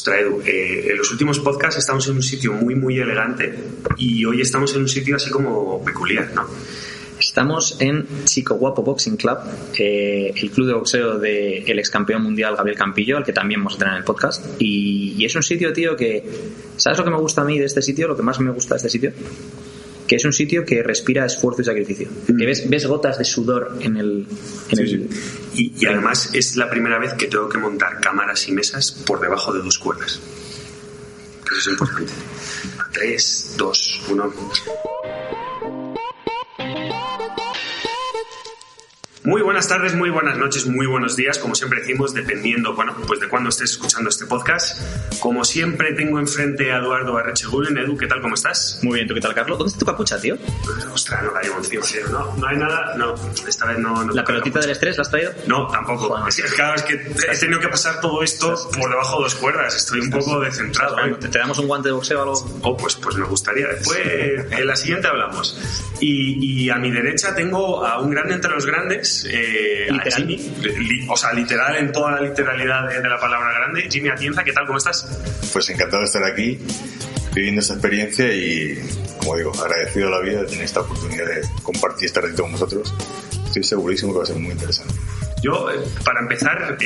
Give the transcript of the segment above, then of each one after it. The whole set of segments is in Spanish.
Ostras, Edu, en los últimos podcasts estamos en un sitio muy, muy elegante y hoy estamos en un sitio así como peculiar, ¿no? Estamos en Chico Guapo Boxing Club, el club de boxeo del ex campeón mundial Gabriel Campillo, al que también vamos a tener en el podcast. Y es un sitio, tío, que... ¿Sabes lo que me gusta a mí de este sitio? Lo que más me gusta de este sitio, que es un sitio que respira esfuerzo y sacrificio. Que ves gotas de sudor en el... Sí. Y además es la primera vez que tengo que montar cámaras y mesas por debajo de 2 cuerdas. Eso es importante. 3, 2, 1... Muy buenas tardes, muy buenas noches, muy buenos días, como siempre decimos, dependiendo, pues de cuándo estés escuchando este podcast. Como siempre tengo enfrente a Eduardo Barrechegulen. Edu, ¿qué tal? ¿Cómo estás? Muy bien, ¿tú qué tal, Carlos? ¿Dónde está tu capucha, tío? Ostras, no la llevo encima, tío. No hay nada, no, esta vez no. ¿La pelotita del estrés la has traído? No, tampoco. Bueno. Claro, es que he tenido que pasar todo esto por debajo de 2 cuerdas. Estoy un poco descentrado. Bueno, ¿te damos un guante de boxeo o algo? Pues me gustaría. Después, en la siguiente hablamos. Y a mi derecha tengo a un grande entre los grandes. Literal. Literal en toda la literalidad de la palabra grande. Jimmy Atienza, ¿qué tal? ¿Cómo estás? Pues encantado de estar aquí viviendo esta experiencia y, como digo, agradecido a la vida de tener esta oportunidad de compartir este ratito con vosotros. Estoy segurísimo que va a ser muy interesante. Yo, para empezar,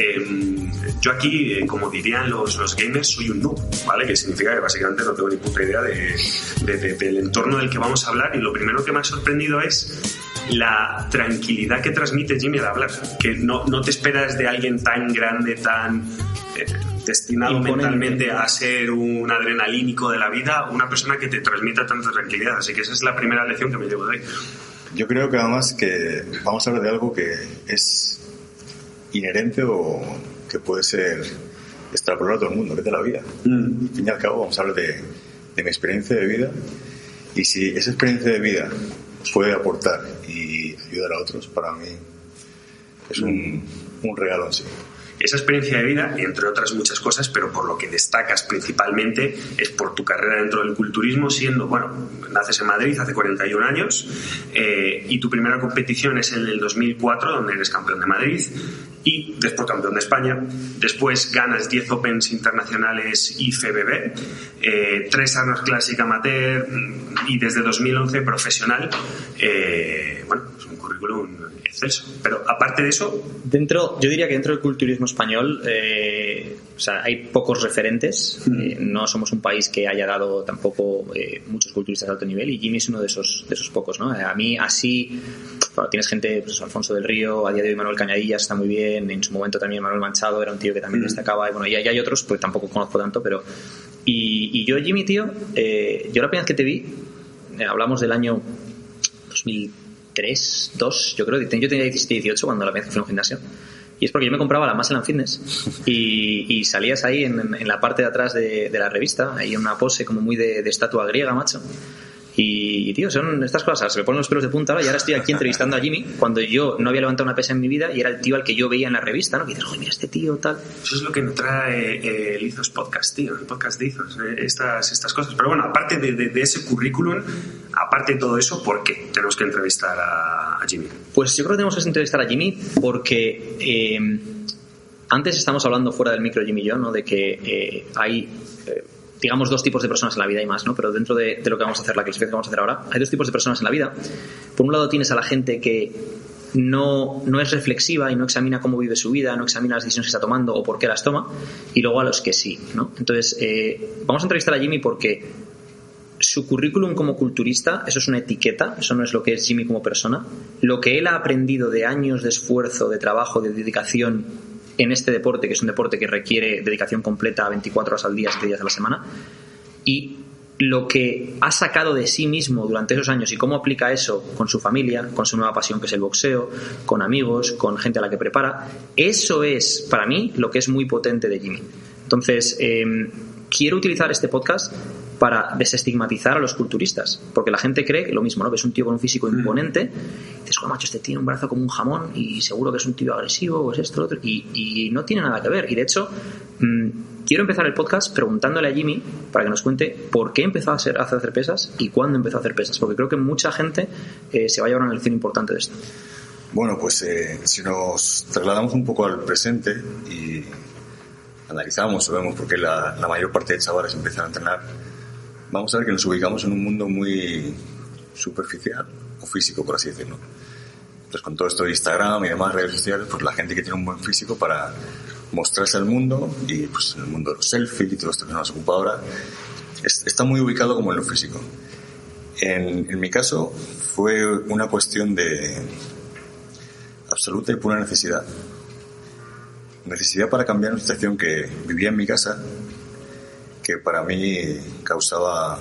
yo aquí, como dirían los gamers, soy un noob, ¿vale? Que significa que básicamente no tengo ni puta idea del entorno del que vamos a hablar, y lo primero que me ha sorprendido es la tranquilidad que transmite Jimmy al hablar, que no te esperas de alguien tan grande, tan destinado mentalmente a ser un adrenalínico de la vida, una persona que te transmita tanta tranquilidad. Así que esa es la primera lección que me llevo de hoy. Yo creo que además que vamos a hablar de algo que es inherente o que puede ser extrapolado a todo el mundo, que es de la vida. Al fin y al cabo vamos a hablar de mi experiencia de vida, y si esa experiencia de vida puede aportar y ayudar a otros, para mí es un regalo en sí. Esa experiencia de vida, entre otras muchas cosas, pero por lo que destacas principalmente es por tu carrera dentro del culturismo, siendo, naces en Madrid hace 41 años, y tu primera competición es en el 2004, donde eres campeón de Madrid y después campeón de España. Después ganas 10 Opens internacionales IFBB, 3 Arnold Classic Amateur y desde 2011 profesional. Es un currículum excelso. Pero aparte de eso, yo diría que dentro del culturismo español hay pocos referentes. No somos un país que haya dado tampoco muchos culturistas de alto nivel, y Jimmy es uno de esos pocos, ¿no? A mí así, tienes gente, pues Alfonso del Río, a día de hoy Manuel Cañadillas está muy bien, en su momento también Manuel Manchado era un tío que también destacaba, y hay otros, pues tampoco conozco tanto, pero y yo, Jimmy, tío, yo la primera vez que te vi, hablamos del año 2003, 2, yo creo. Yo tenía 17, 18 cuando la primera vez que fui a un gimnasio. Y es porque yo me compraba la Muscle & Fitness y salías ahí en la parte de atrás de la revista, ahí en una pose como muy de estatua griega, macho. Y tío, son estas cosas, se me ponen los pelos de punta ahora, y ahora estoy aquí entrevistando a Jimmy cuando yo no había levantado una pesa en mi vida y era el tío al que yo veía en la revista, ¿no? Y dices, oye, mira este tío, tal. Eso es lo que nos trae el Ethos Podcast, tío, el podcast de Ethos, estas cosas. Pero aparte de ese currículum, aparte de todo eso, ¿por qué tenemos que entrevistar a Jimmy? Pues yo creo que tenemos que entrevistar a Jimmy porque antes estamos hablando fuera del micro, Jimmy y yo, ¿no? De que hay... digamos 2 tipos de personas en la vida, y más, ¿no? Pero dentro de lo que vamos a hacer, la clasificación que vamos a hacer ahora, hay 2 tipos de personas en la vida. Por un lado tienes a la gente que no es reflexiva y no examina cómo vive su vida, no examina las decisiones que está tomando o por qué las toma, y luego a los que sí, ¿no? Entonces, vamos a entrevistar a Jimmy porque su currículum como culturista, eso es una etiqueta, eso no es lo que es Jimmy como persona. Lo que él ha aprendido de años de esfuerzo, de trabajo, de dedicación en este deporte, que es un deporte que requiere dedicación completa 24 horas al día, 7 días a la semana, y lo que ha sacado de sí mismo durante esos años y cómo aplica eso con su familia, con su nueva pasión que es el boxeo, con amigos, con gente a la que prepara, eso es para mí lo que es muy potente de Jimmy. Entonces, quiero utilizar este podcast para desestigmatizar a los culturistas, porque la gente cree que lo mismo, ¿no? Ves un tío con un físico imponente y dices, joder, macho, este tiene un brazo como un jamón y seguro que es un tío agresivo, o es esto, lo otro, y no tiene nada que ver. Y de hecho, quiero empezar el podcast preguntándole a Jimmy para que nos cuente por qué empezó a hacer pesas y cuándo empezó a hacer pesas, porque creo que mucha gente se va a llevar una lección importante de esto. Bueno, pues si nos trasladamos un poco al presente y analizamos o vemos por qué la mayor parte de chavales empiezan a entrenar, vamos a ver que nos ubicamos en un mundo muy superficial o físico, por así decirlo. Pues con todo esto de Instagram y demás redes sociales, pues la gente que tiene un buen físico para mostrarse al mundo, y pues en el mundo de los selfies y todo esto que nos ocupa ahora, está muy ubicado como en lo físico. En mi caso fue una cuestión de absoluta y pura necesidad para cambiar una situación que vivía en mi casa, que para mí causaba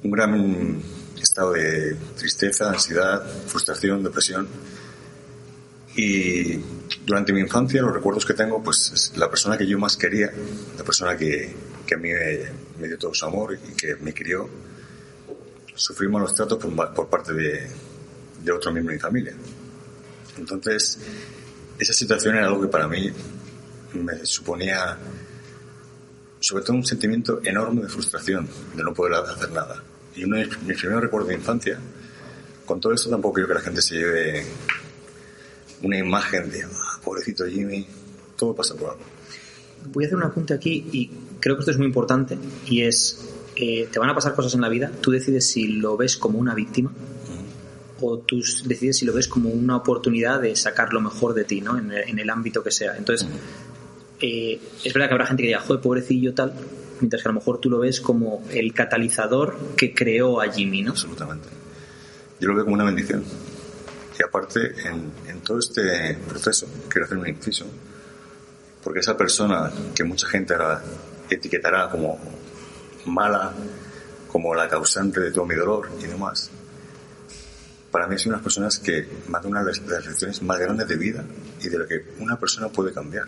un gran estado de tristeza, ansiedad, frustración, depresión. Y durante mi infancia, los recuerdos que tengo, pues la persona que yo más quería, la persona que a mí me dio todo su amor y que me crió, sufrí malos tratos por parte de otro miembro de mi familia. Entonces, esa situación era algo que para mí me suponía, sobre todo, un sentimiento enorme de frustración, de no poder hacer nada. Y uno de mis primeros recuerdos de infancia, con todo esto tampoco quiero que la gente se lleve una imagen de pobrecito Jimmy, todo pasa por algo. Voy a hacer un apunte aquí y creo que esto es muy importante, y es, te van a pasar cosas en la vida, tú decides si lo ves como una víctima o tú decides si lo ves como una oportunidad de sacar lo mejor de ti, ¿no? En el ámbito que sea. Entonces, es verdad que habrá gente que diga, joder, pobrecillo tal, mientras que a lo mejor tú lo ves como el catalizador que creó a Jimmy, ¿no? Absolutamente. Yo lo veo como una bendición. Y aparte, en todo este proceso, quiero hacer un inciso, porque esa persona que mucha gente ahora etiquetará como mala, como la causante de todo mi dolor y demás, para mí son unas personas que me han dado una de las lecciones más grandes de vida y de lo que una persona puede cambiar,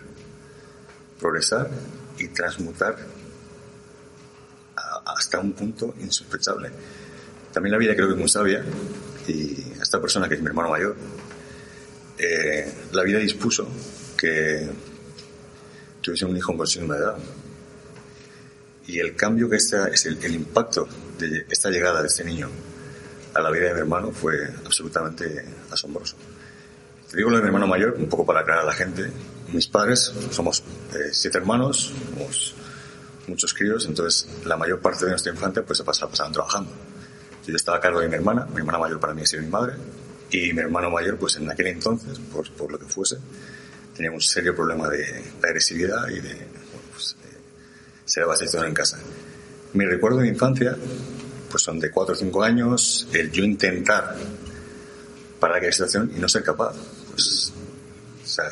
progresar y transmutar hasta un punto insospechable. También la vida creo que es muy sabia, y esta persona, que es mi hermano mayor, la vida dispuso que tuviese un hijo con síndrome de Down. Y el cambio que el impacto de esta llegada de este niño a la vida de mi hermano fue absolutamente asombroso. Te digo lo de mi hermano mayor, un poco para aclarar a la gente. Mis padres somos 7 hermanos, somos muchos críos, entonces la mayor parte de nuestra infancia pues se pasaban trabajando. Yo estaba a cargo de mi hermana mayor para mí ha sido mi madre, y mi hermano mayor, pues en aquel entonces, por lo que fuese, tenía un serio problema de agresividad y se daba situación en casa. Mi recuerdo de mi infancia pues son de 4 o 5 años, el yo intentar parar aquella situación y no ser capaz. Pues, o sea,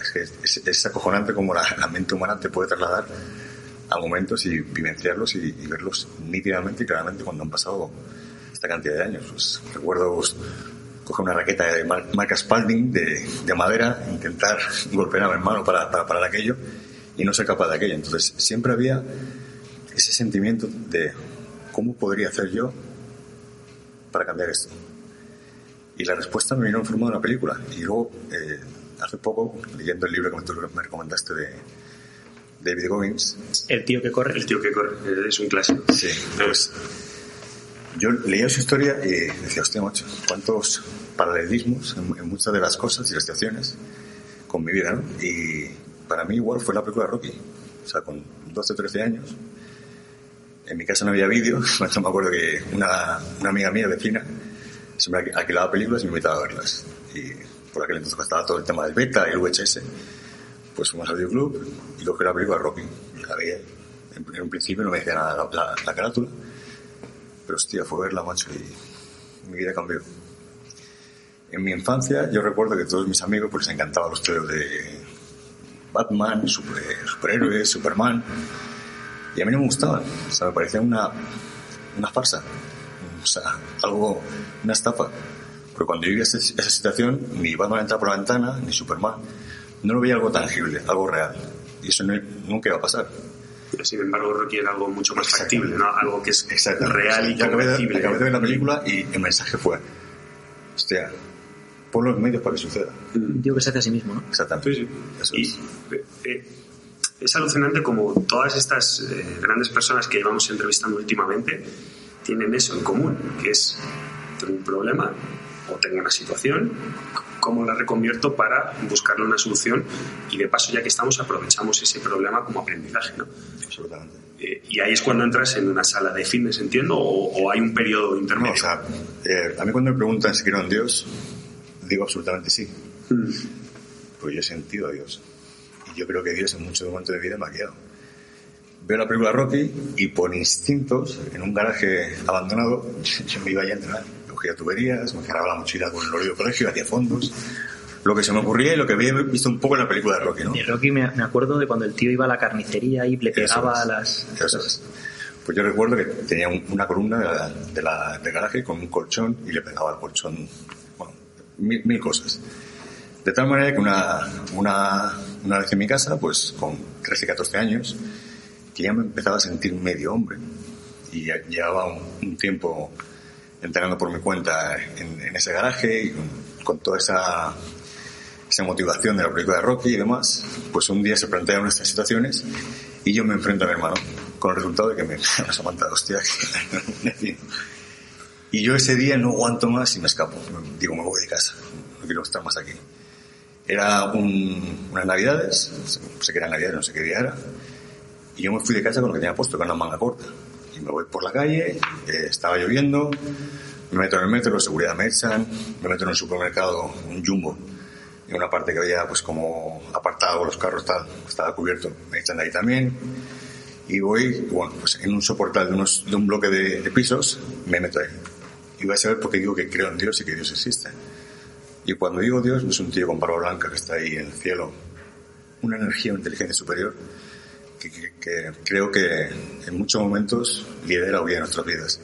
es acojonante como la mente humana te puede trasladar a momentos y vivenciarlos y verlos nítidamente y claramente cuando han pasado esta cantidad de años. Pues, recuerdo coger una raqueta de marca Spalding de madera, intentar golpear a mi hermano para parar aquello y no ser capaz de aquello. Entonces siempre había ese sentimiento de ¿cómo podría hacer yo para cambiar esto? Y la respuesta me vino en forma de una película. Y luego, hace poco, leyendo el libro que me recomendaste de David Goggins, El tío que corre. El tío que corre, es un clásico. Sí, pues yo leía su historia y decía, hostia, macho, cuántos paralelismos en muchas de las cosas y las situaciones con mi vida, ¿no? Y para mí igual fue la película Rocky. O sea, con 12 o 13 años, en mi casa no había vídeo. Me acuerdo que una amiga mía, vecina, se me alquilaba películas y me invitaba a verlas. Y por aquel entonces estaba todo el tema del beta y el VHS. Pues fuimos al videoclub y cogí la película Rocky. Y la veía. En un principio no me decía nada la carátula, pero hostia, fue verla, macho, y mi vida cambió. En mi infancia yo recuerdo que todos mis amigos pues les encantaban los tíos de Batman, superhéroes, Superman, y a mí no me gustaban. O sea, me parecía una farsa, o sea, una estafa. Porque cuando yo vivía esa situación, ni Batman entraba por la ventana, ni Superman, no lo veía algo tangible, algo real, y eso nunca iba a pasar. Sin embargo, Rocky era algo mucho más factible, ¿no? Algo que es real y compatible. Acabé de ver la película y el mensaje fue, hostia, pon los medios para que suceda. Digo que se hace a sí mismo, ¿no? Exactamente. Sí. Eso es. Es alucinante como todas estas grandes personas que llevamos entrevistando últimamente tienen eso en común, que es tengo un problema o tengo una situación, cómo la reconvierto para buscarle una solución, y de paso, ya que estamos, aprovechamos ese problema como aprendizaje, ¿no? Absolutamente. Y ahí es cuando entras en una sala de fitness, entiendo, o hay un periodo intermedio. No, o sea, a mí cuando me preguntan si quiero en Dios, digo absolutamente sí. Porque yo he sentido a Dios. Y yo creo que Dios en muchos momentos de mi vida me ha guiado. Veo la película Rocky y por instintos, en un garaje abandonado, yo me iba a entrenar. Cogía tuberías, me cargaba la mochila con el horario del colegio, hacía fondos. Lo que se me ocurría y lo que había visto un poco en la película de Rocky, ¿no? De Rocky me acuerdo de cuando el tío iba a la carnicería y le pegaba a las... Eso es. Pues yo recuerdo que tenía una columna del garaje con un colchón y le pegaba al colchón, bueno, mil cosas. De tal manera que una vez en mi casa, pues con 13, 14 años, que ya me empezaba a sentir medio hombre, y ya llevaba un tiempo entrenando por mi cuenta en ese garaje, y con toda esa motivación de la película de Rocky y demás, pues un día se plantearon estas situaciones y yo me enfrento a mi hermano, con el resultado de que me aguanta, hostia, y yo ese día no aguanto más y me escapo. Digo, me voy de casa, no quiero estar más aquí. Era unas navidades, no sé qué era navidades, no sé qué día era, y yo me fui de casa con lo que tenía puesto, con una manga corta, y me voy por la calle, estaba lloviendo, me meto en el metro, seguridad me echan, me meto en un supermercado, un Jumbo, en una parte que había pues como apartado, los carros tal, estaba cubierto, me echan de ahí también, y voy, bueno, pues en un soportal de un bloque de pisos, me meto ahí. Y voy a saber por qué digo que creo en Dios y que Dios existe. Y cuando digo Dios, no es un tío con barba blanca que está ahí en el cielo, una energía, una inteligencia superior, que creo que en muchos momentos lidera o guía nuestras vidas.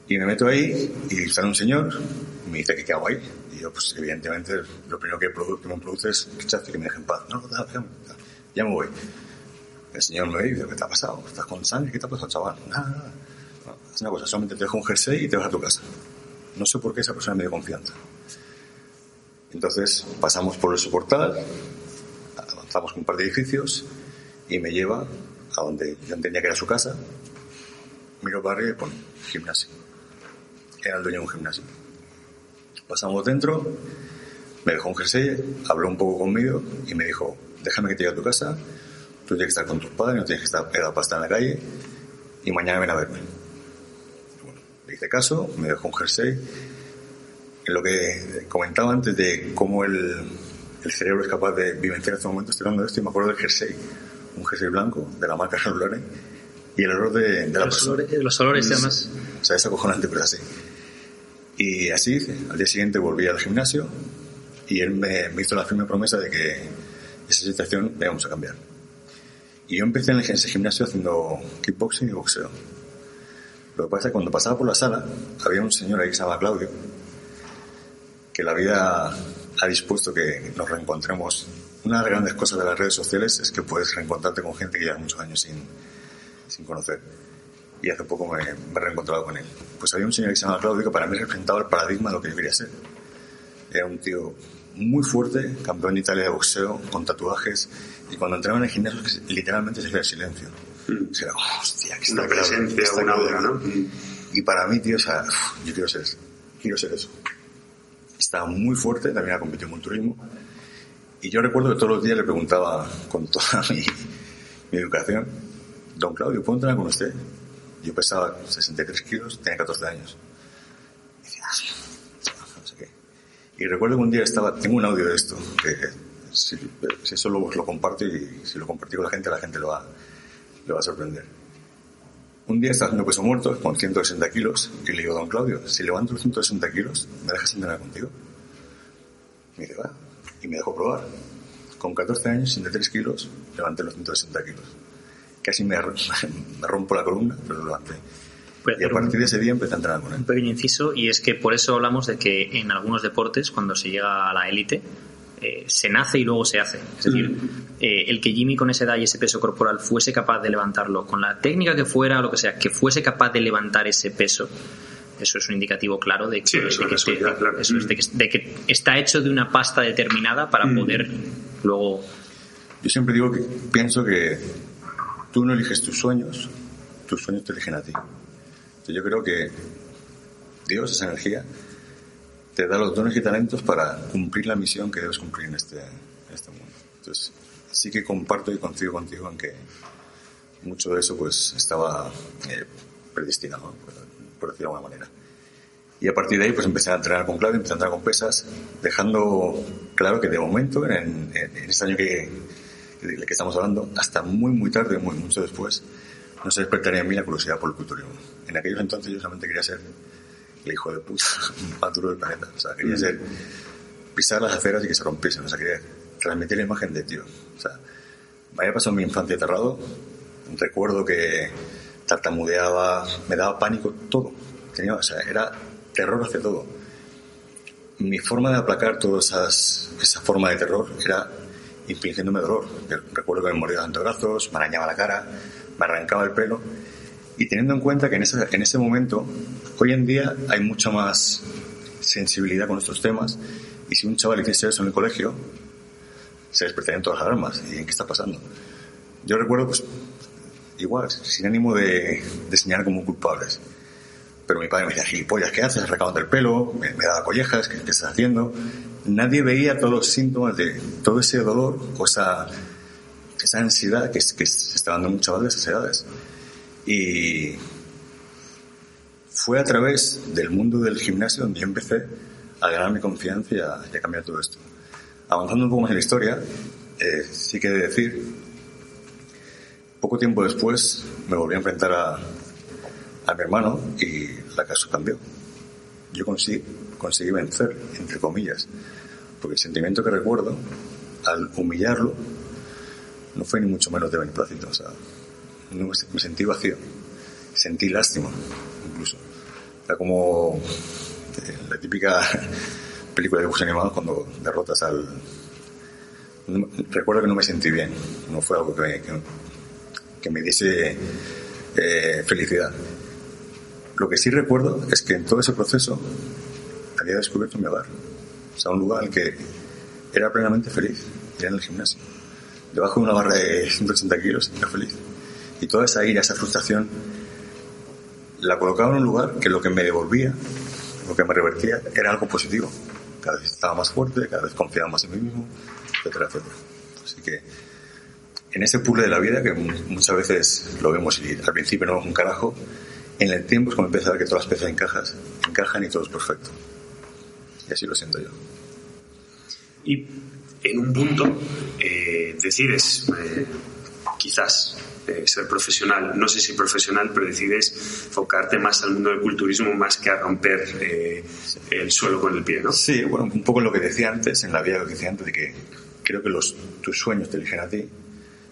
Y me meto ahí y sale un señor y me dice que qué hago ahí. Y yo, pues evidentemente, lo primero que me produce es rechazo y que me dejen en paz. No, ya me voy. El señor me ve y dice, ¿qué te ha pasado? ¿Estás con sangre? ¿Qué te ha pasado, chaval? Nada. No, haz una cosa, solamente te dejo un jersey y te vas a tu casa. No sé por qué esa persona me dio confianza. Entonces pasamos por el soportal, avanzamos con un par de edificios y me lleva a donde yo entendía que era su casa. Miro el barrio y pone gimnasio. Era el dueño de un gimnasio. Pasamos dentro, me dejó un jersey, habló un poco conmigo y me dijo, déjame que te lleve a tu casa, tú tienes que estar con tus padres, no tienes que estar pegado para estar en la calle y mañana ven a verme. Bueno, le hice caso, me dejó un jersey. En lo que comentaba antes de cómo el cerebro es capaz de vivenciar estos momentos, estoy hablando de esto y me acuerdo del jersey, un jersey blanco de la marca Ralph Lauren y el olor de la persona. Los olores además. O sea, es acojonante, pero es así. Y así hice. Al día siguiente volví al gimnasio y él me hizo la firme promesa de que esa situación la íbamos a cambiar. Y yo empecé en ese gimnasio haciendo kickboxing y boxeo. Lo que pasa es que cuando pasaba por la sala había un señor ahí que se llama Claudio, que la vida ha dispuesto que nos reencontremos. Una de las grandes cosas de las redes sociales es que puedes reencontrarte con gente que lleva muchos años sin conocer. Y hace poco me he reencontrado con él. Pues había un señor que se llama Claudio que para mí representaba el paradigma de lo que yo quería ser. Era un tío muy fuerte, campeón de Italia de boxeo, con tatuajes, y cuando entraba en el gimnasio literalmente se hacía el silencio. Era, hostia, que está una presencia, una aura, ¿no? Y para mí, tío, o sea, yo quiero ser eso. Estaba muy fuerte, también ha competido en culturismo. Y yo recuerdo que todos los días le preguntaba, con toda mi educación, don Claudio, ¿puedo entrenar con usted? Yo pesaba 63 kilos, tenía 14 años. Y decía, no sé qué. Y recuerdo que un día tengo un audio de esto, que si eso lo comparto y si lo compartí con la gente le va a sorprender. Un día estaba haciendo peso muerto con 160 kilos y le digo, don Claudio, si levanto los 160 kilos, ¿me dejas entrenar contigo? Me dice, va. Y me dejó probar. Con 14 años, 63 kilos, levanté los 160 kilos. Casi me rompo la columna, pero lo levanté. Y a partir de ese día empecé a entrenar con él. Un pequeño inciso, y es que por eso hablamos de que en algunos deportes, cuando se llega a la élite, se nace y luego se hace. Es decir, el que Jimmy con esa edad y ese peso corporal fuese capaz de levantarlo con la técnica que fuera, lo que sea, que fuese capaz de levantar ese peso, eso es un indicativo claro de que, de que está hecho de una pasta determinada para poder luego... Yo siempre digo que pienso que tú no eliges tus sueños te eligen a ti. Yo creo que Dios, esa energía, te da los dones y talentos para cumplir la misión que debes cumplir en este mundo. Entonces, sí que comparto y coincido contigo en que mucho de eso pues estaba predestinado, ¿no? por decirlo de alguna manera. Y a partir de ahí pues empecé a entrenar con clave, empecé a entrenar con pesas, dejando claro que de momento, en este año que estamos hablando, hasta muy tarde, mucho después, no se despertaría en mí la curiosidad por el culturismo. En aquellos entonces yo solamente quería ser el hijo de puta más duro del planeta. O sea, quería ser pisar las aceras y que se rompiesen. O sea, quería transmitir la imagen de tío. O sea, me había pasado mi infancia aterrado. Recuerdo que tartamudeaba, me daba pánico todo. O sea, era terror hacia todo. Mi forma de aplacar toda esa forma de terror era infligiéndome dolor. Recuerdo que me mordía los antebrazos, me arañaba la cara, me arrancaba el pelo. Y teniendo en cuenta que en ese momento, hoy en día hay mucha más sensibilidad con estos temas, y si un chaval hiciese eso en el colegio, se despertarían todas las alarmas. ¿Y en qué está pasando? Yo recuerdo, pues, igual, sin ánimo de señalar como culpables. Pero mi padre me decía, gilipollas, ¿qué haces? Arrancándote el pelo, me daba collejas, ¿qué estás haciendo? Nadie veía todos los síntomas de todo ese dolor o esa ansiedad que se está dando en un chaval de esas edades. Y fue a través del mundo del gimnasio donde yo empecé a ganar mi confianza y a cambiar todo esto. Avanzando un poco más en la historia, sí que he de decir, poco tiempo después me volví a enfrentar a mi hermano y la cosa cambió. Yo conseguí vencer, entre comillas, porque el sentimiento que recuerdo al humillarlo no fue ni mucho menos de beneplácito. O sea, me sentí vacío, sentí lástima incluso. Era como la típica película de dibujos animados cuando derrotas al... Recuerdo que no me sentí bien, no fue algo que me diese felicidad. Lo que sí recuerdo es que en todo ese proceso había descubierto mi hogar. O sea, un lugar en el que era plenamente feliz, era en el gimnasio. Debajo de una barra de 180 kilos era feliz. Y toda esa ira, esa frustración, la colocaba en un lugar que lo que me devolvía, lo que me revertía, era algo positivo. Cada vez estaba más fuerte, cada vez confiaba más en mí mismo, etcétera, etcétera. Así que en ese puzzle de la vida, que muchas veces lo vemos y al principio no vemos un carajo, en el tiempo es cuando empieza a ver que todas las piezas encajan y todo es perfecto. Y así lo siento yo. Y en un punto decides quizás ser profesional, no sé si profesional, pero decides enfocarte más al mundo del culturismo más que a romper el suelo con el pie, ¿no? Sí, bueno, un poco lo que decía antes, en la vida lo que decía antes, de que creo que tus sueños te eligen a ti.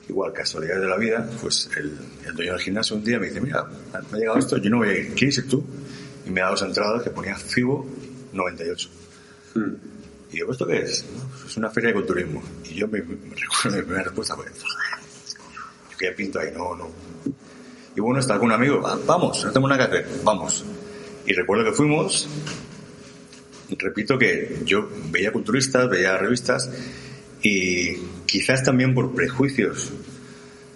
Igual, casualidades de la vida, pues el dueño del gimnasio un día me dice, mira, me ha llegado esto, yo no voy a ir, ¿quieres ir tú? Y me ha dado esa entrada que ponía FIBO 98. Y digo, ¿esto qué es? No, es una feria de culturismo. Y yo me recuerdo mi primera respuesta fue, ¿qué pinto ahí? No. Y bueno, estaba con un amigo, vamos, no tengo nada que hacer, vamos. Y recuerdo que fuimos, repito que yo veía culturistas, veía revistas, y quizás también por prejuicios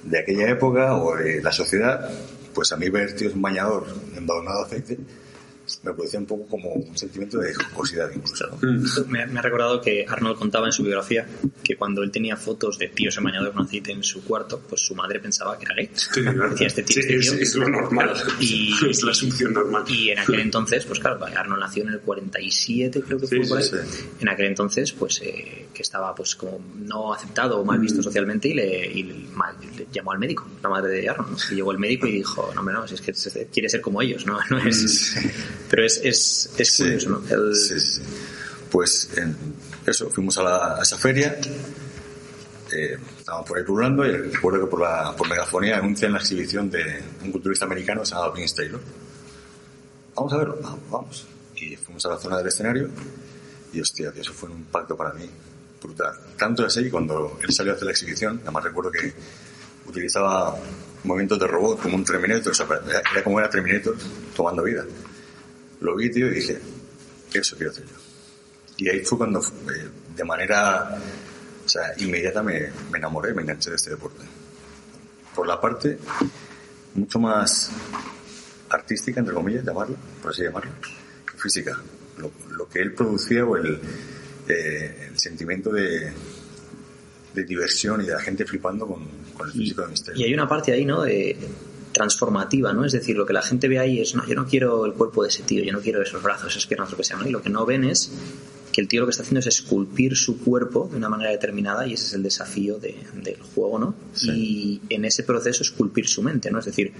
de aquella época o de la sociedad, pues a mí ver tíos en bañador embadurnado de aceite me producía un poco como un sentimiento de jocosidad incluso, ¿no? Me ha recordado que Arnold contaba en su biografía que cuando él tenía fotos de tíos en bañador con aceite en su cuarto, pues su madre pensaba que era gay. Sí, decía, este tío, es lo normal. Y es la asunción normal. Y en aquel entonces, pues claro, Arnold nació en el 47, creo que fue por ahí. Sí. En aquel entonces, pues que estaba pues como no aceptado o mal visto socialmente, y le llamó al médico, la madre de Arnold, ¿no? Y llegó el médico y dijo, no, hombre, no, si es que quiere ser como ellos, no es... Pero es curioso, ¿no? Sí. Pues eso, fuimos a esa feria, estábamos por ahí pululando, y recuerdo que por megafonía anuncian la exhibición de un culturista americano que se llama Vince Taylor. Vamos a verlo, vamos. Y fuimos a la zona del escenario y hostia, eso fue un impacto para mí brutal. Tanto es así que cuando él salió a hacer la exhibición, además recuerdo que utilizaba movimientos de robot como un Terminator, o sea, era como era Terminator tomando vida. Lo vi, tío, y dije, eso quiero hacer yo. Y ahí fue cuando, de manera, o sea, inmediata me enamoré, me enganché de este deporte. Por la parte mucho más artística, entre comillas, llamarlo, por así llamarlo, que física. lo que él producía o el sentimiento de diversión y de la gente flipando con el físico de Mysterio. Y hay una parte ahí, ¿no?, transformativa, ¿no? Es decir, lo que la gente ve ahí es, no, yo no quiero el cuerpo de ese tío, yo no quiero esos brazos, esas piernas, lo que sea, ¿no? Y lo que no ven es que el tío lo que está haciendo es esculpir su cuerpo de una manera determinada, y ese es el desafío del juego, ¿no? Sí. Y en ese proceso esculpir su mente, ¿no? Es decir,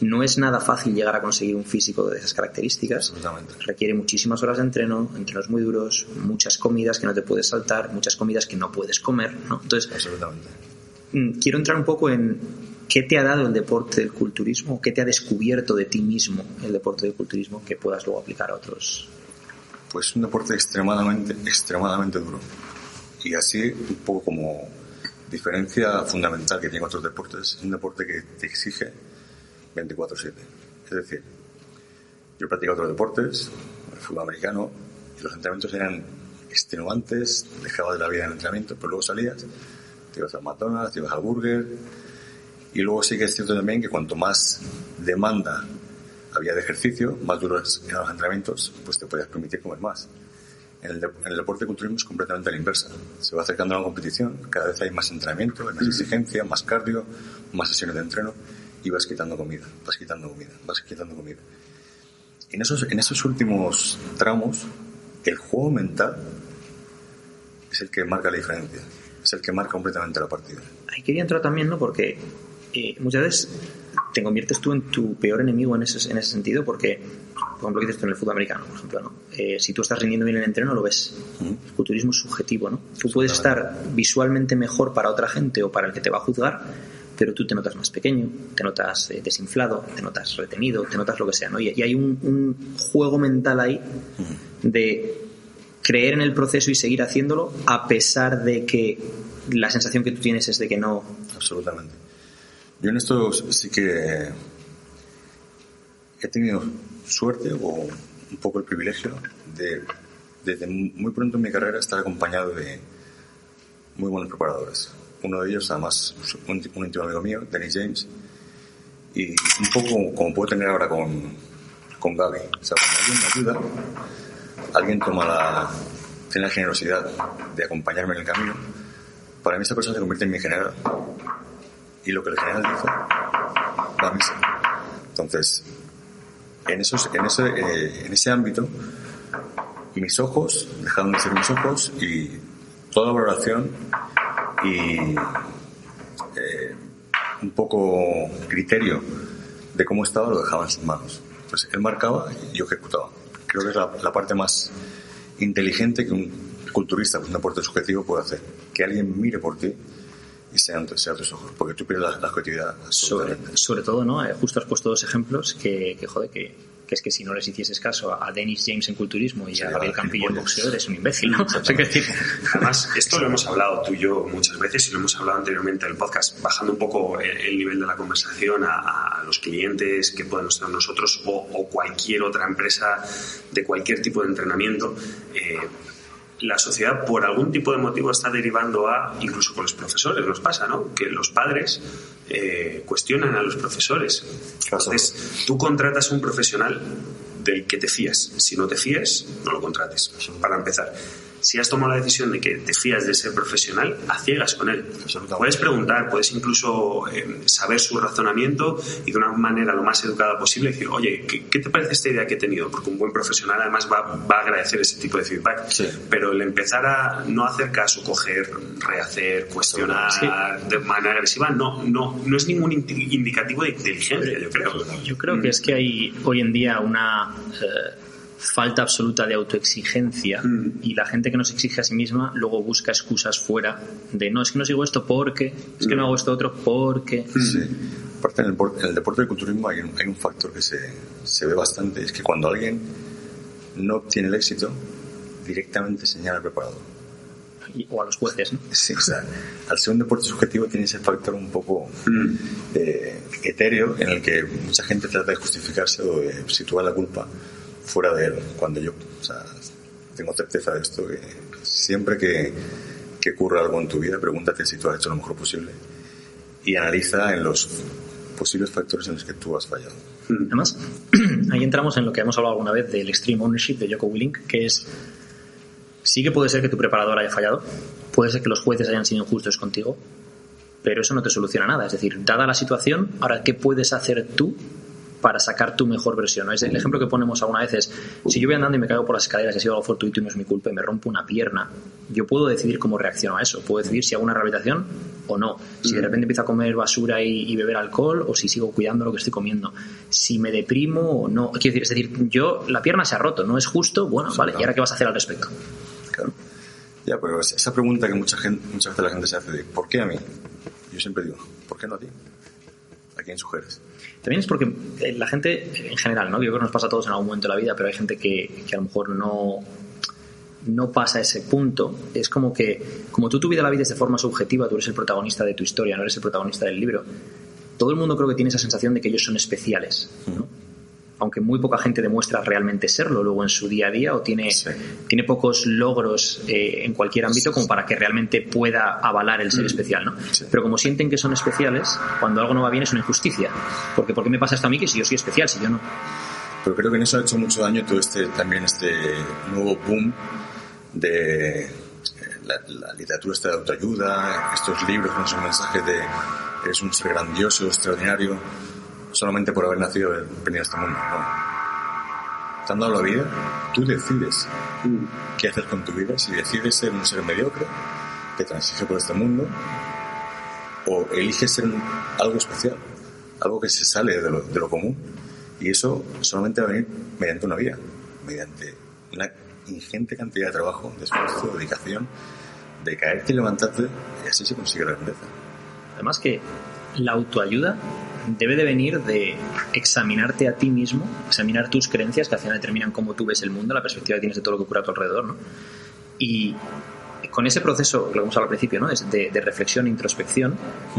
no es nada fácil llegar a conseguir un físico de esas características. Requiere muchísimas horas de entreno, entrenos muy duros, muchas comidas que no te puedes saltar, muchas comidas que no puedes comer, ¿no? Entonces, quiero entrar un poco en qué te ha dado el deporte del culturismo, qué te ha descubierto de ti mismo el deporte del culturismo que puedas luego aplicar a otros. Pues un deporte extremadamente duro. Y así, un poco como diferencia fundamental que tiene otros deportes, es un deporte que te exige 24/7. Es decir, yo he practicado otros deportes, el fútbol americano, y los entrenamientos eran extenuantes, dejabas de la vida en el entrenamiento, pero luego salías, te ibas al McDonald's, te ibas al burger, y luego sí que es cierto también que cuanto más demanda había de ejercicio, más duros eran los entrenamientos, pues te podías permitir comer más. En el deporte de culturismo es completamente a la inversa. Se va acercando a la competición, cada vez hay más entrenamiento, hay más exigencia, más cardio, más sesiones de entreno, y vas quitando comida. En esos últimos tramos, el juego mental es el que marca la diferencia, es el que marca completamente la partida. Ahí quería entrar también, ¿no? Porque muchas veces te conviertes tú en tu peor enemigo en ese sentido, porque, por ejemplo, dices tú en el fútbol americano, por ejemplo, ¿no? Si tú estás rindiendo bien en el entreno, lo ves. El culturismo es subjetivo, ¿no? Tú puedes estar visualmente mejor para otra gente o para el que te va a juzgar, pero tú te notas más pequeño, te notas desinflado, te notas retenido, te notas lo que sea, ¿no? Y hay un juego mental ahí de creer en el proceso y seguir haciéndolo a pesar de que la sensación que tú tienes es de que no. Absolutamente. Yo en esto sí que he tenido suerte o un poco el privilegio de desde muy pronto en mi carrera estar acompañado de muy buenos preparadores. Uno de ellos, además, un íntimo amigo mío, Dennis James, y un poco como puedo tener ahora con Gaby. O sea, cuando alguien me ayuda, alguien tiene la generosidad de acompañarme en el camino, para mí esa persona se convierte en mi general. Y lo que el general dice va a misa. Entonces, en ese ámbito, mis ojos dejaron de ser mis ojos y toda la valoración y un poco criterio de cómo estaba lo dejaba en sus manos. Entonces él marcaba y yo ejecutaba. Creo que es la parte más inteligente que un culturista, un deporte subjetivo, puede hacer. Que alguien mire por ti y sea tus ojos, porque tú pierdes la objetividad. Sobre todo, ¿no? Justo has puesto dos ejemplos que es que si no les hicieses caso a Dennis James en culturismo y a Gabriel Campillo en boxeo, eres un imbécil, ¿no? O sea, además, esto lo hemos hablado tú y yo muchas veces y lo hemos hablado anteriormente en el podcast, bajando un poco el nivel de la conversación a los clientes que podemos tener nosotros o cualquier otra empresa de cualquier tipo de entrenamiento. La sociedad por algún tipo de motivo está derivando incluso con los profesores nos pasa, ¿no? Que los padres cuestionan a los profesores. Entonces, tú contratas a un profesional del que te fías. Si no te fías, no lo contrates, para empezar. Si has tomado la decisión de que te fías de ese profesional, a ciegas con él. Puedes preguntar, puedes incluso saber su razonamiento y de una manera lo más educada posible decir, oye, ¿qué te parece esta idea que he tenido? Porque un buen profesional además va a agradecer ese tipo de feedback. Sí. Pero el empezar a no hacer caso, coger, rehacer, cuestionar de manera agresiva, no es ningún indicativo de inteligencia, yo creo. Yo creo que es que hay hoy en día una falta absoluta de autoexigencia y la gente que no se exige a sí misma luego busca excusas fuera de no, es que no sigo esto porque, es que no hago esto otro porque. Sí. Aparte, en el deporte del culturismo hay un factor que se ve bastante, es que cuando alguien no obtiene el éxito, directamente señala al preparador. O a los jueces, ¿no? Sí, o sea, al ser un deporte subjetivo tiene ese factor un poco etéreo en el que mucha gente trata de justificarse o de situar la culpa fuera de él, cuando yo, o sea, tengo certeza de esto, que siempre que ocurra algo en tu vida, pregúntate si tú has hecho lo mejor posible y analiza en los posibles factores en los que tú has fallado. Además, ahí entramos en lo que hemos hablado alguna vez del extreme ownership de Jocko Willink, que es, sí que puede ser que tu preparador haya fallado, puede ser que los jueces hayan sido injustos contigo, pero eso no te soluciona nada. Es decir, dada la situación, ahora, ¿qué puedes hacer tú para sacar tu mejor versión? ¿No? Es el ejemplo que ponemos alguna vez es, si yo voy andando y me caigo por las escaleras y ha sido algo fortuito y no es mi culpa y me rompo una pierna, yo puedo decidir cómo reacciono a eso, puedo decidir si hago una rehabilitación o no, si de repente empiezo a comer basura y beber alcohol, o si sigo cuidando lo que estoy comiendo, si me deprimo o no. Quiero decir, es decir, yo, la pierna se ha roto, no es justo, bueno, vale, ¿y ahora qué vas a hacer al respecto? Claro. Ya, pero esa pregunta que muchas veces la gente se hace de ¿por qué a mí? Yo siempre digo, ¿por qué no a ti? ¿A quién sugeres? También es porque la gente en general, ¿no? Yo creo que nos pasa a todos en algún momento de la vida, pero hay gente que a lo mejor no pasa ese punto. Es como que, como tú tu vida la vives de forma subjetiva, tú eres el protagonista de tu historia, no eres el protagonista del libro. Todo el mundo creo que tiene esa sensación de que ellos son especiales, ¿no? Aunque muy poca gente demuestra realmente serlo luego en su día a día, o tiene pocos logros en cualquier ámbito como para que realmente pueda avalar el ser especial, ¿no? Pero como sienten que son especiales, cuando algo no va bien es una injusticia. Porque ¿por qué me pasa esto a mí que si yo soy especial, si yo no? Pero creo que en eso ha hecho mucho daño todo este nuevo boom de la literatura de autoayuda, estos libros con esos mensajes de eres un ser grandioso, extraordinario, solamente por haber nacido y venido a este mundo. No. Te han dado la vida, tú decides qué hacer con tu vida. Si decides ser un ser mediocre que transige por este mundo, o eliges ser algo especial, algo que se sale de lo común, y eso solamente va a venir mediante una vía, mediante una ingente cantidad de trabajo, de esfuerzo, de dedicación, de caerte y levantarte, y así se consigue la grandeza. Además que la autoayuda debe de venir de examinarte a ti mismo, examinar tus creencias, que al final determinan cómo tú ves el mundo, la perspectiva que tienes de todo lo que ocurre a tu alrededor, ¿no? Y con ese proceso, lo que hemos hablado al principio, ¿no? Es de reflexión e introspección,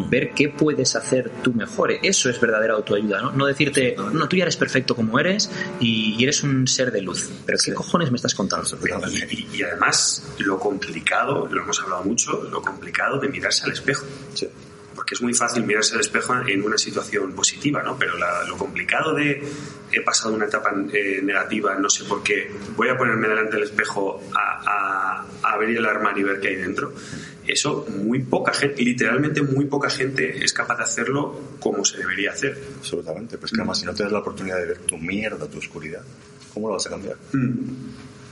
ver qué puedes hacer tú mejor. Eso es verdadera autoayuda, ¿no? No decirte, no, tú ya eres perfecto como eres y eres un ser de luz. Pero ¿qué cojones me estás contando? Y además, lo complicado, lo hemos hablado mucho, lo complicado de mirarse al espejo. Sí. Porque es muy fácil mirarse al espejo en una situación positiva, ¿no? Pero lo complicado de he pasado una etapa negativa, no sé por qué, voy a ponerme delante del espejo a abrir el armario y ver qué hay dentro. Eso muy poca gente, literalmente muy poca gente es capaz de hacerlo como se debería hacer. Absolutamente, pues que además si no te das la oportunidad de ver tu mierda, tu oscuridad, ¿cómo lo vas a cambiar?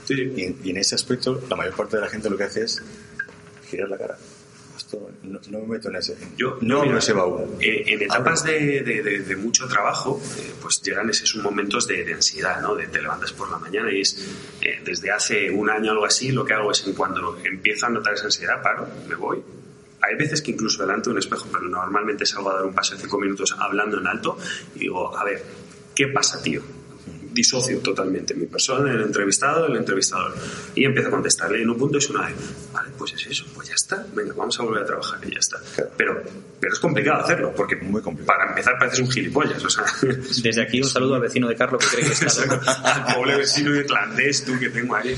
Sí. Y en ese aspecto la mayor parte de la gente lo que hace es girar la cara. No me meto en ese. Mira, ese baúl. En etapas de mucho trabajo, pues llegan esos momentos de ansiedad, ¿no? Te levantas por la mañana y es desde hace un año o algo así, lo que hago es cuando empiezo a notar esa ansiedad, paro, me voy. Hay veces que incluso delante de un espejo, pero normalmente salgo a dar un paseo de 5 minutos hablando en alto y digo, a ver, ¿qué pasa, tío? Disocio totalmente mi persona, el entrevistador, y empiezo a contestarle en un punto es una vez, vale, pues es eso, pues ya está, venga, vamos a volver a trabajar y ya está. Claro. Pero es complicado hacerlo, porque muy complicado. Para empezar pareces un gilipollas, o sea. Desde aquí un saludo al vecino de Carlos que cree que está loco. Al pobre vecino irlandés tú que tengo ahí.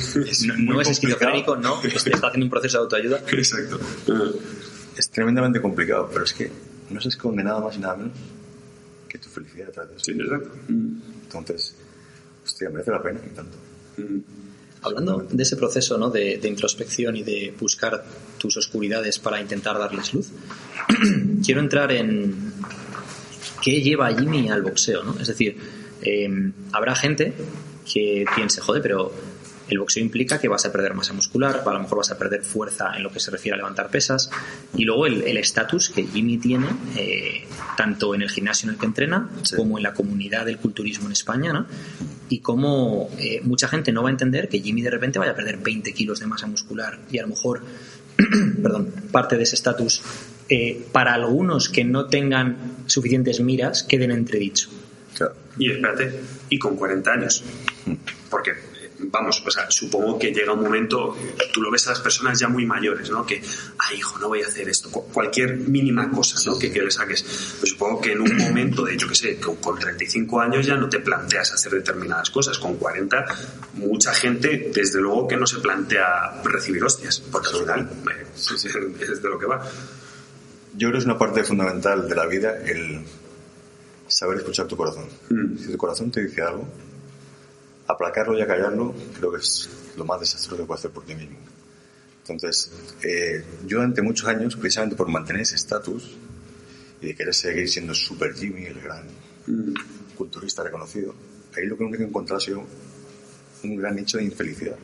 No es esquizofrénico, no, está haciendo un proceso de autoayuda. Exacto. Es tremendamente complicado, pero es que no se esconde nada más y nada menos que tu felicidad detrás de eso. Sí, exacto. Entonces, hostia, merece la pena y tanto. Hablando de ese proceso, ¿no? de introspección y de buscar tus oscuridades para intentar darles luz, quiero entrar en qué lleva a Jimmy al boxeo, ¿no? Es decir, habrá gente que piense, joder, pero el boxeo implica que vas a perder masa muscular, a lo mejor vas a perder fuerza en lo que se refiere a levantar pesas, y luego el estatus que Jimmy tiene, tanto en el gimnasio en el que entrena, como en la comunidad del culturismo en España, ¿no? Y cómo mucha gente no va a entender que Jimmy de repente vaya a perder 20 kilos de masa muscular y a lo mejor parte de ese estatus para algunos que no tengan suficientes miras queden entredicho. Claro. Y espérate, y con 40 años, porque vamos, o sea, supongo que llega un momento, tú lo ves a las personas ya muy mayores, ¿no? Que, ay, hijo, no voy a hacer esto, cualquier mínima cosa, ¿no? Que le saques. Pues supongo que en un momento de, yo qué sé, con 35 años ya no te planteas hacer determinadas cosas. Con 40, mucha gente, desde luego que no se plantea recibir hostias, porque al final es de lo que va. Yo creo que es una parte fundamental de la vida el saber escuchar tu corazón. Si tu corazón te dice algo, aplacarlo y acallarlo creo que es lo más desastroso que puedes hacer por ti mismo. Entonces, yo durante muchos años, precisamente por mantener ese estatus y de querer seguir siendo Super Jimmy, el gran culturista reconocido, ahí lo único que he encontrado ha sido un gran nicho de infelicidad.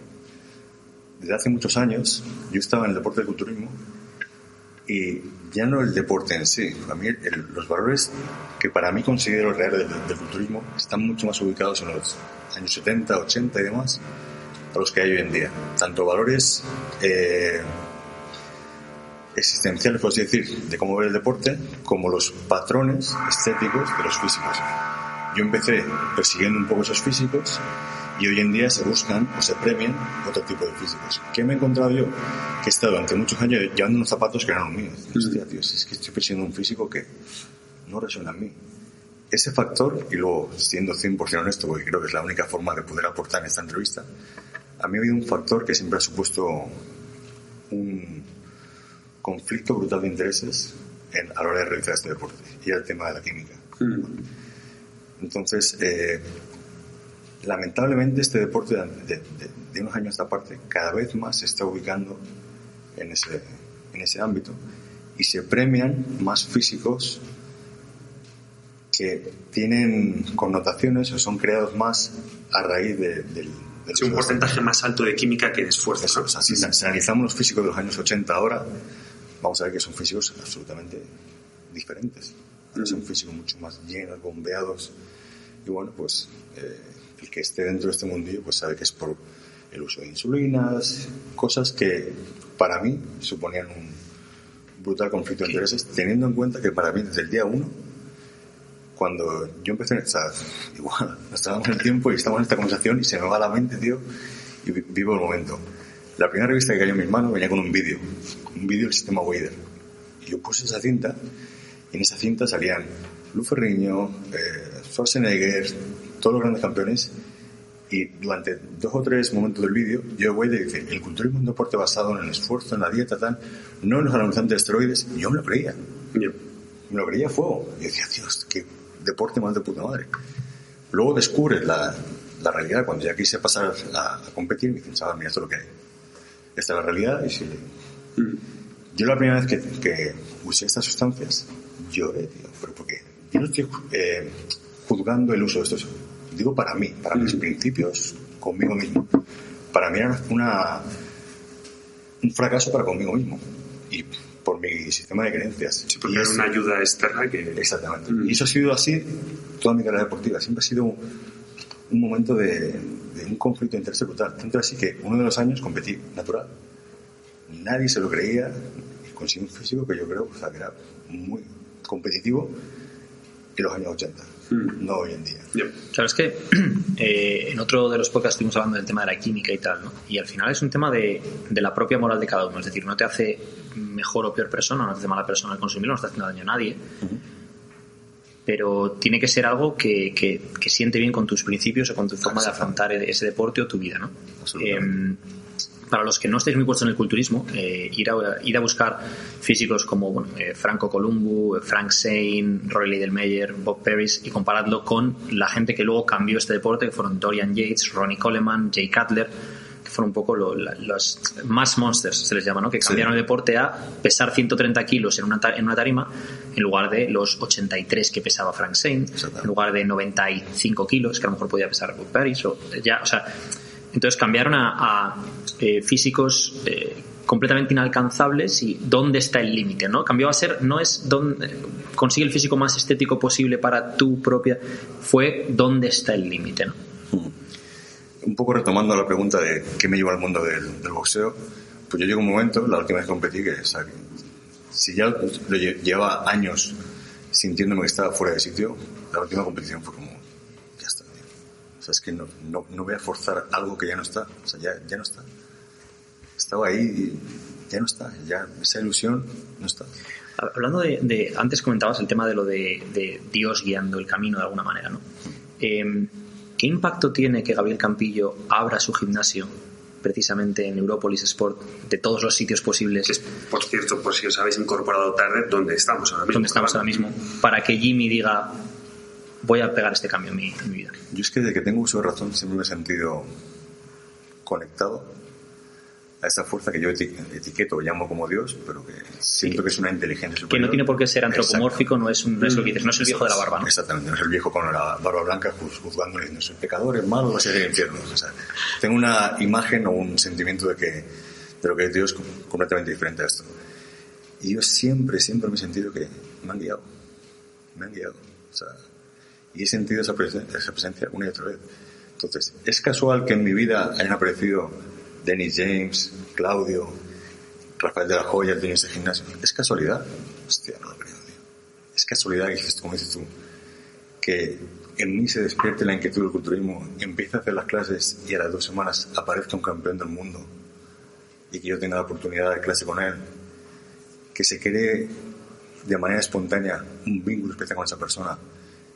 Desde hace muchos años yo estaba en el deporte del culturismo y ya no el deporte en sí. Para mí los valores que para mí considero reales del culturismo están mucho más ubicados en los años 70, 80 y demás a los que hay hoy en día. Tanto valores existenciales, por así decir, de cómo ver el deporte, como los patrones estéticos de los físicos. Yo empecé persiguiendo un poco esos físicos y hoy en día se buscan o se premian otro tipo de físicos. ¿Qué me he encontrado yo? Que he estado durante muchos años llevando unos zapatos que eran los míos. Hostia, tío, es que estoy persiguiendo un físico que no resuena en mí. Ese factor, y luego siendo 100% honesto, porque creo que es la única forma de poder aportar en esta entrevista, a mí ha habido un factor que siempre ha supuesto un conflicto brutal de intereses a la hora de realizar este deporte, y el tema de la química. Entonces, lamentablemente este deporte de unos años a esta parte cada vez más se está ubicando en ese ámbito y se premian más físicos que tienen connotaciones o son creados más a raíz del un porcentaje más alto de química que de esfuerzo. Eso, o sea, si analizamos los físicos de los años 80 ahora, vamos a ver que son físicos absolutamente diferentes. Son físicos mucho más llenos, bombeados, y bueno, pues el que esté dentro de este mundillo pues sabe que es por el uso de insulinas, cosas que para mí suponían un brutal conflicto de intereses, teniendo en cuenta que para mí desde el día 1, cuando yo empecé a estar igual, nos tomamos el tiempo y estamos en esta conversación y se me va la mente, tío, y vivo el momento. La primera revista que cayó en mis manos venía con un vídeo del sistema Wader, y yo puse esa cinta y en esa cinta salían Lu Ferrigno, Schwarzenegger, todos los grandes campeones, y durante 2 o 3 momentos del vídeo yo voy de decir, el culturismo es un deporte basado en el esfuerzo, en la dieta, tal, no en los anabolizantes de esteroides, y yo me lo creía. Me lo creía a fuego. Y decía, Dios, qué deporte más de puta madre. Luego descubres la realidad cuando ya quise pasar a competir, me dicen, chaval, mira, esto es lo que hay. Esta es la realidad. Y si yo la primera vez que usé estas sustancias lloré, tío, pero porque yo no estoy juzgando el uso de estos. Digo para mí, para mis principios conmigo mismo. Para mí era un fracaso para conmigo mismo y por mi sistema de creencias. Sí, porque era una ayuda externa que... Exactamente. Y eso ha sido así toda mi carrera deportiva. Siempre ha sido un momento de un conflicto de interés brutal. Tanto así que uno de los años competí natural. Nadie se lo creía y conseguí un físico que yo creo que era muy competitivo en los años 80. No hoy en día. Claro, es que en otro de los podcasts estuvimos hablando del tema de la química y tal, ¿no? Y al final es un tema de la propia moral de cada uno. Es decir, no te hace mejor o peor persona, no te hace mala persona al consumirlo, no está haciendo daño a nadie. Pero tiene que ser algo que siente bien con tus principios o con tu forma de afrontar ese deporte o tu vida, ¿no? Para los que no estéis muy puestos en el culturismo, ir a buscar físicos como Franco Columbu, Frank Zane, Roy Liddell-Meyer, Bob Peris, y comparadlo con la gente que luego cambió este deporte, que fueron Dorian Yates, Ronnie Coleman, Jay Cutler, que fueron un poco los mass monsters, se les llama, ¿no? Que cambiaron el deporte a pesar 130 kilos en una tarima en lugar de los 83 que pesaba Frank Zane, en lugar de 95 kilos que a lo mejor podía pesar Bob Peris, entonces cambiaron a físicos completamente inalcanzables y dónde está el límite, ¿no? Cambió a ser, no es dónde consigue el físico más estético posible para tu propia, fue dónde está el límite, ¿no? Un poco retomando la pregunta de qué me lleva al mundo del boxeo, pues yo llego a un momento, la última vez que competí, que si ya llevaba años sintiéndome que estaba fuera de sitio, la última competición fue como, ya está, tío. O sea, es que no voy a forzar algo que ya no está, o sea, ya no está. Estaba ahí y ya no está, ya esa ilusión no está. Hablando de antes comentabas el tema de lo de Dios guiando el camino de alguna manera, ¿no? ¿Qué impacto tiene que Gabriel Campillo abra su gimnasio precisamente en Europolis Sport, de todos los sitios posibles? Que es, por cierto, por si os habéis incorporado tarde, ¿dónde estamos ahora mismo? Para que Jimmy diga, voy a pegar este cambio en mi vida. Yo es que desde que tengo uso de razón siempre me he sentido conectado a esa fuerza que yo etiqueto o llamo como Dios, pero que siento que es una inteligencia superior. Que no tiene por qué ser antropomórfico, no es lo que dices, no es el viejo de la barba, ¿no? Exactamente, no es el viejo con la barba blanca juzgando, no soy pecador, es malo, va a ser el infierno. O sea, tengo una imagen o un sentimiento de lo que es Dios completamente diferente a esto. Y yo siempre me he sentido que me han guiado. O sea, y he sentido esa presencia una y otra vez. Entonces, ¿es casual que en mi vida hayan aparecido Dennis James, Claudio, Rafael de la Joya, el dueño de ese gimnasio? ¿Es casualidad? Hostia, no lo creo, tío. Es casualidad que, como dices tú, que en mí se despierte la inquietud del culturismo, empiece a hacer las clases y a las 2 semanas aparezca un campeón del mundo y que yo tenga la oportunidad de dar clase con él, que se cree de manera espontánea un vínculo especial con esa persona,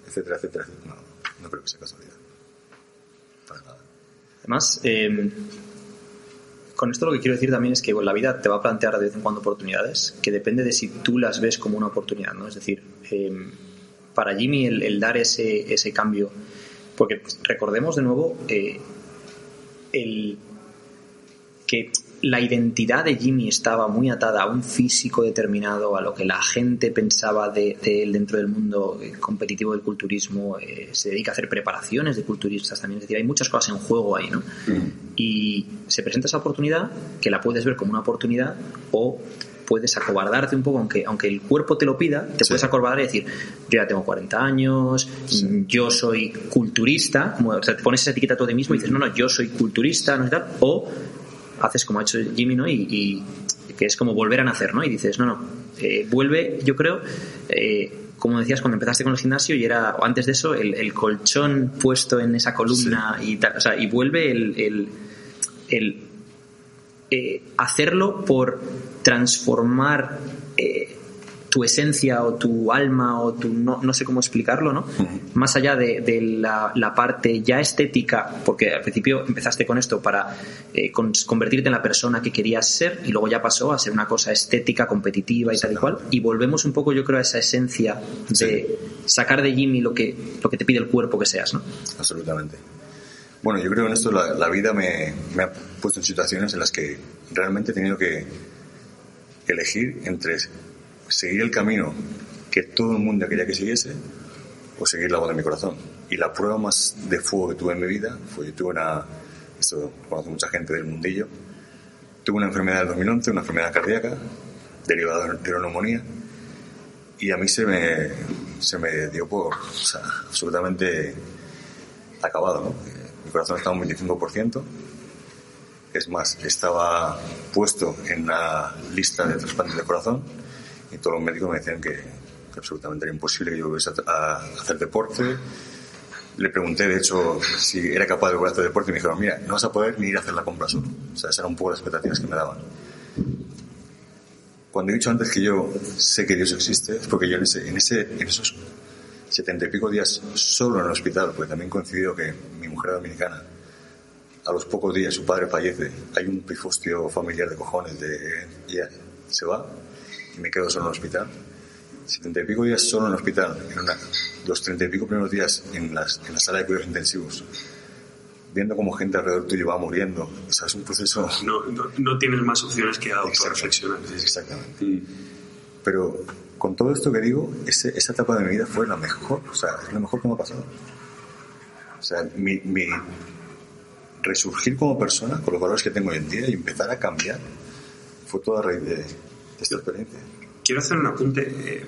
etcétera, etcétera. No creo que sea casualidad. Para nada. Además, con esto lo que quiero decir también es que la vida te va a plantear de vez en cuando oportunidades, que depende de si tú las ves como una oportunidad, ¿no? Es decir, para Jimmy el dar ese cambio, porque pues, recordemos de nuevo que la identidad de Jimmy estaba muy atada a un físico determinado, a lo que la gente pensaba de él dentro del mundo competitivo del culturismo. Se dedica a hacer preparaciones de culturistas también, es decir, hay muchas cosas en juego ahí, ¿no? Y se presenta esa oportunidad, que la puedes ver como una oportunidad, o puedes acobardarte un poco, aunque el cuerpo te lo pida, te puedes acobardar y decir, yo ya tengo 40 años, yo soy culturista, o sea, te pones esa etiqueta tú a ti mismo y dices, no, yo soy culturista, no sé tal, o haces como ha hecho Jimmy, ¿no? Y que es como volver a nacer, ¿no? Y dices, vuelve, yo creo, como decías cuando empezaste con el gimnasio, y era, o antes de eso, el colchón puesto en esa columna y tal, o sea, y vuelve el hacerlo por transformar tu esencia o tu alma o tu no sé cómo explicarlo, ¿no? Más allá de la parte ya estética, porque al principio empezaste con esto para convertirte en la persona que querías ser, y luego ya pasó a ser una cosa estética, competitiva y tal y cual, y volvemos un poco, yo creo, a esa esencia de sacar de Jimmy lo que te pide el cuerpo que seas, ¿no? Absolutamente. Bueno, yo creo que en esto la vida me ha puesto en situaciones en las que realmente he tenido que elegir entre seguir el camino que todo el mundo quería que siguiese o seguir la voz de mi corazón. Y la prueba más de fuego que tuve en mi vida fue, yo tuve esto conozco mucha gente del mundillo, tuve una enfermedad en el 2011, una enfermedad cardíaca derivada de una neumonía, y a mí se me dio por, o sea, absolutamente acabado, ¿no? Mi corazón estaba un 25%, es más, estaba puesto en la lista de trasplantes de corazón, y todos los médicos me decían que absolutamente era imposible que yo volviese a hacer deporte. Le pregunté, de hecho, si era capaz de volver a hacer deporte, y me dijeron, mira, no vas a poder ni ir a hacer la compra solo. O sea, esas eran un poco las expectativas que me daban. Cuando he dicho antes que yo sé que Dios existe, es porque yo en esos 70 y pico días solo en el hospital, porque también coincidió que mi mujer era dominicana, a los pocos días su padre fallece, hay un pifostio familiar de cojones, y ella se va, y me quedo solo en el hospital. 70 y pico días solo en el hospital, los 30 y pico primeros días en la sala de cuidados intensivos, viendo cómo gente alrededor tuyo va muriendo. O sea, es un proceso... No tienes más opciones que autorreflexionar. Exactamente. Pero con todo esto que digo, esa etapa de mi vida fue la mejor, o sea, es lo mejor que me ha pasado. O sea, mi resurgir como persona, con los valores que tengo hoy en día, y empezar a cambiar, fue toda a raíz de esta experiencia. Quiero hacer un apunte.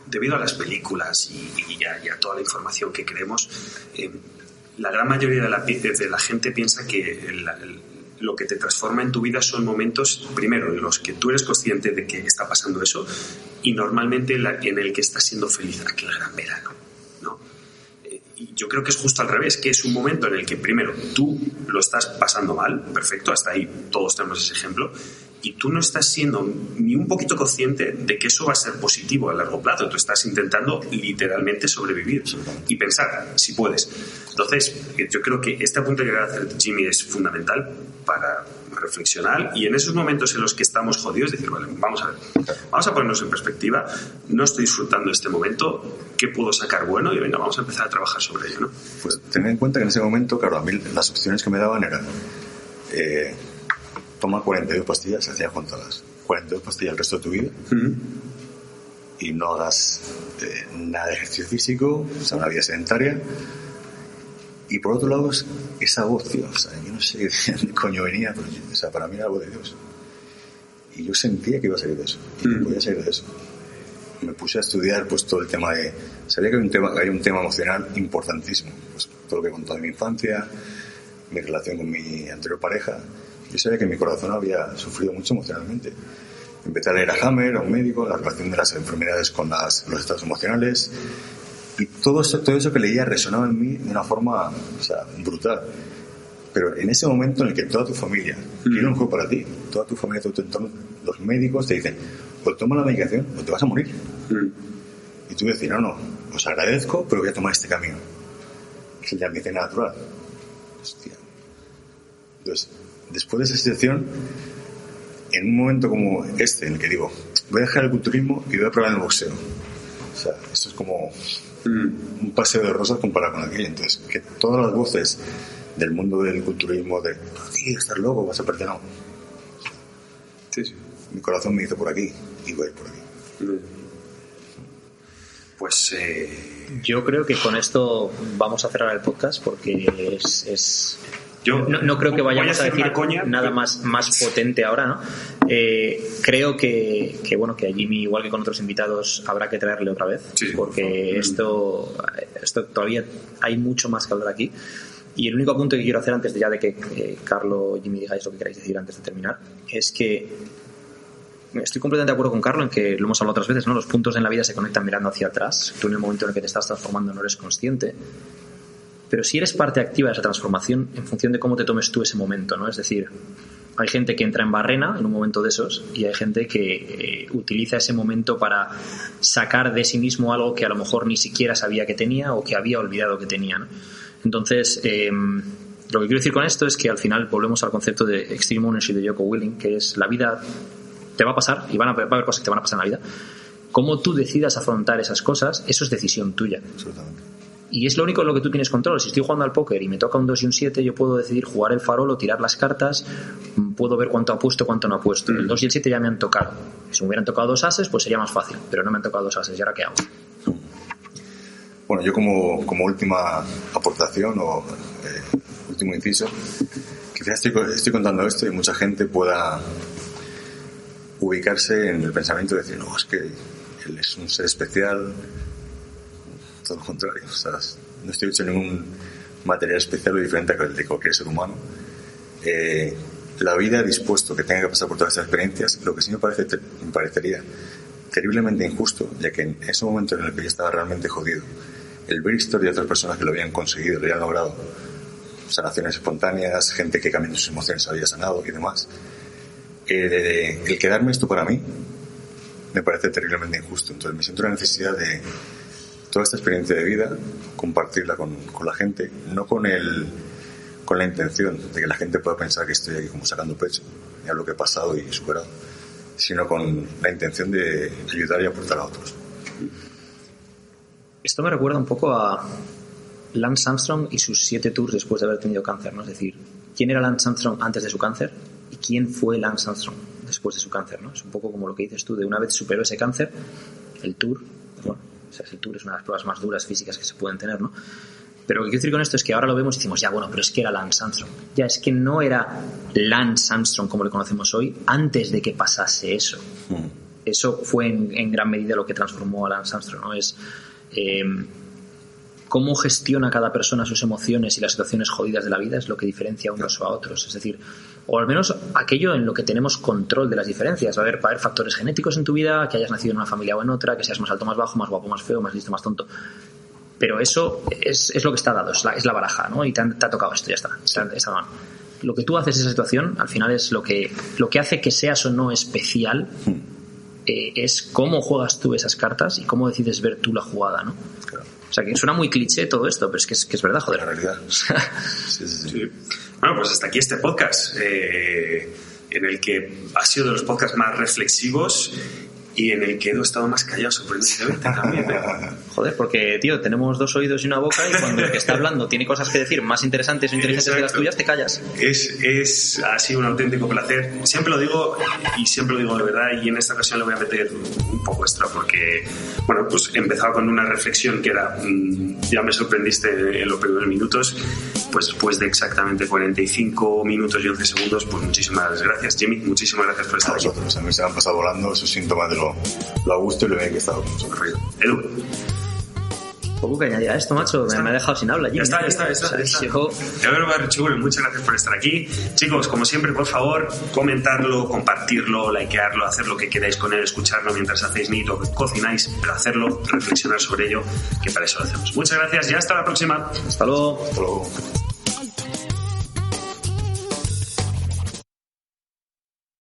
Debido a las películas y a toda la información que creemos, la gran mayoría de la gente piensa que lo que te transforma en tu vida son momentos, primero, en los que tú eres consciente de que está pasando eso, y normalmente en el que estás siendo feliz, aquel gran verano, ¿no? Y yo creo que es justo al revés, que es un momento en el que primero tú lo estás pasando mal, perfecto, hasta ahí todos tenemos ese ejemplo, y tú no estás siendo ni un poquito consciente de que eso va a ser positivo a largo plazo. Tú estás intentando literalmente sobrevivir y pensar, si puedes. Entonces, yo creo que este apunte que va a hacer Jimmy es fundamental para reflexionar, y en esos momentos en los que estamos jodidos decir, vale, vamos a ponernos en perspectiva, no estoy disfrutando de este momento, ¿qué puedo sacar bueno? Y venga, vamos a empezar a trabajar sobre ello, ¿no? Pues ten en cuenta que en ese momento, claro, a mí las opciones que me daban eran toma 42 pastillas, hacía contadas 42 pastillas el resto de tu vida, y no hagas nada de ejercicio físico, o sea, una vida sedentaria. Y por otro lado, esa voz, tío, o sea, yo no sé de dónde coño venía, pero, o sea, para mí era la voz de Dios. Y yo sentía que iba a salir de eso, y no podía salir de eso. Me puse a estudiar pues todo el tema de... Sabía que hay un tema emocional importantísimo, pues todo lo que he contado de mi infancia, mi relación con mi anterior pareja. Yo sabía que mi corazón había sufrido mucho emocionalmente. Empecé a leer a Hammer, a un médico, la relación de las enfermedades con los estados emocionales, y todo eso que leía resonaba en mí de una forma, o sea, brutal. Pero en ese momento en el que toda tu familia quiere lo mejor para ti, toda tu familia, todo tu entorno, los médicos te dicen, o toma la medicación o te vas a morir. Y tú decís, no, os agradezco, pero voy a tomar este camino, que es el de la medicina natural. Hostia. Entonces, después de esa situación, en un momento como este, en el que digo, voy a dejar el culturismo y voy a probar el boxeo. O sea, eso es como un paseo de rosas comparado con aquello. Entonces, que todas las voces del mundo del culturismo, de, tío, estás loco, vas a perder, no. Sí. Mi corazón me dice por aquí y voy por aquí. Pues yo creo que con esto vamos a cerrar el podcast, porque es yo no creo que vayamos a decir nada más potente ahora, ¿no? Creo que bueno, que a Jimmy, igual que con otros invitados, habrá que traerle otra vez, porque esto todavía hay mucho más que hablar aquí. Y el único apunte que quiero hacer antes de que Carlo, Jimmy, digáis lo que queráis decir antes de terminar, es que estoy completamente de acuerdo con Carlo en que lo hemos hablado otras veces, ¿no? Los puntos en la vida se conectan mirando hacia atrás. Tú en el momento en el que te estás transformando no eres consciente, pero sí eres parte activa de esa transformación en función de cómo te tomes tú ese momento, ¿no? Es decir, hay gente que entra en barrena en un momento de esos, y hay gente que utiliza ese momento para sacar de sí mismo algo que a lo mejor ni siquiera sabía que tenía o que había olvidado que tenía, ¿no? Entonces, lo que quiero decir con esto es que al final volvemos al concepto de Extreme Ownership de Jocko Willink, que es: la vida te va a pasar y va a haber cosas que te van a pasar en la vida. Cómo tú decidas afrontar esas cosas, eso es decisión tuya. Absolutamente. Y es lo único en lo que tú tienes control. Si estoy jugando al póker y me toca un 2 y un 7, yo puedo decidir jugar el farol o tirar las cartas, puedo ver cuánto apuesto, cuánto no apuesto. El 2 y el 7 ya me han tocado. Si me hubieran tocado 2 ases, pues sería más fácil, pero no me han tocado 2 ases. ¿Y ahora qué hago? Bueno, yo como última aportación o último inciso, quizás estoy contando esto y mucha gente pueda ubicarse en el pensamiento de decir, no, es que él es un ser especial. Todo lo contrario, o sea, no estoy hecho ningún material especial o diferente al de cualquier ser humano. La vida ha dispuesto que tenga que pasar por todas estas experiencias, lo que sí me parecería terriblemente injusto, ya que en ese momento en el que yo estaba realmente jodido, el ver historia de otras personas que lo habían conseguido, lo habían logrado, sanaciones espontáneas, gente que cambiando sus emociones había sanado y demás, el quedarme esto para mí me parece terriblemente injusto. Entonces me siento la necesidad de toda esta experiencia de vida compartirla con la gente, no con la intención de que la gente pueda pensar que estoy aquí como sacando pecho y a lo que he pasado y superado, sino con la intención de ayudar y aportar a otros. Esto me recuerda un poco a Lance Armstrong y sus 7 tours después de haber tenido cáncer, ¿no? Es decir, ¿quién era Lance Armstrong antes de su cáncer? ¿Y quién fue Lance Armstrong después de su cáncer, ¿no? Es un poco como lo que dices tú, de una vez superó ese cáncer, el tour, bueno, o sea, el tour es una de las pruebas más duras físicas que se pueden tener, ¿no? Pero lo que quiero decir con esto es que ahora lo vemos y decimos, ya, bueno, pero es que era Lance Armstrong. Ya, es que no era Lance Armstrong como le conocemos hoy antes de que pasase eso. Eso fue en gran medida lo que transformó a Lance Armstrong, ¿no? Es cómo gestiona cada persona sus emociones y las situaciones jodidas de la vida es lo que diferencia a unos o a otros. Es decir, o al menos aquello en lo que tenemos control de las diferencias. Va a haber factores genéticos en tu vida, que hayas nacido en una familia o en otra, que seas más alto, más bajo, más guapo, más feo, más listo, más tonto. Pero eso es lo que está dado, es la baraja, ¿no? Y te ha tocado esto, ya está, está dado. Lo que tú haces en esa situación, al final, es lo que hace que seas o no especial, es cómo juegas tú esas cartas y cómo decides ver tú la jugada, ¿no? O sea, que suena muy cliché todo esto, pero es que es verdad, joder. La realidad. Sí. Bueno, pues hasta aquí este podcast, en el que ha sido de los podcasts más reflexivos y en el que he estado más callado sorprendentemente también. Joder, porque, tío, tenemos 2 oídos y una boca y cuando el que está hablando tiene cosas que decir más interesantes o inteligentes que las tuyas, te callas. Ha sido un auténtico placer. Siempre lo digo y siempre lo digo de verdad, y en esta ocasión le voy a meter un poco extra porque, bueno, pues empezaba con una reflexión que era, ya me sorprendiste en los primeros minutos, pues después de exactamente 45 minutos y 11 segundos, pues muchísimas gracias, Jimmy, muchísimas gracias por estar aquí. A mí se me han pasado volando esos síntomas de lo a gusto y lo bien que he estado. Edu. Poco que añadir a esto, macho. Me ha dejado sin habla, Jimmy. Ya está. Muchas gracias por estar aquí. Chicos, como siempre, por favor, comentarlo, compartirlo, likearlo, hacer lo que queráis con él, escucharlo mientras hacéis meet o cocináis, pero hacerlo, reflexionar sobre ello, que para eso lo hacemos. Muchas gracias y hasta la próxima. Hasta luego. Hasta luego.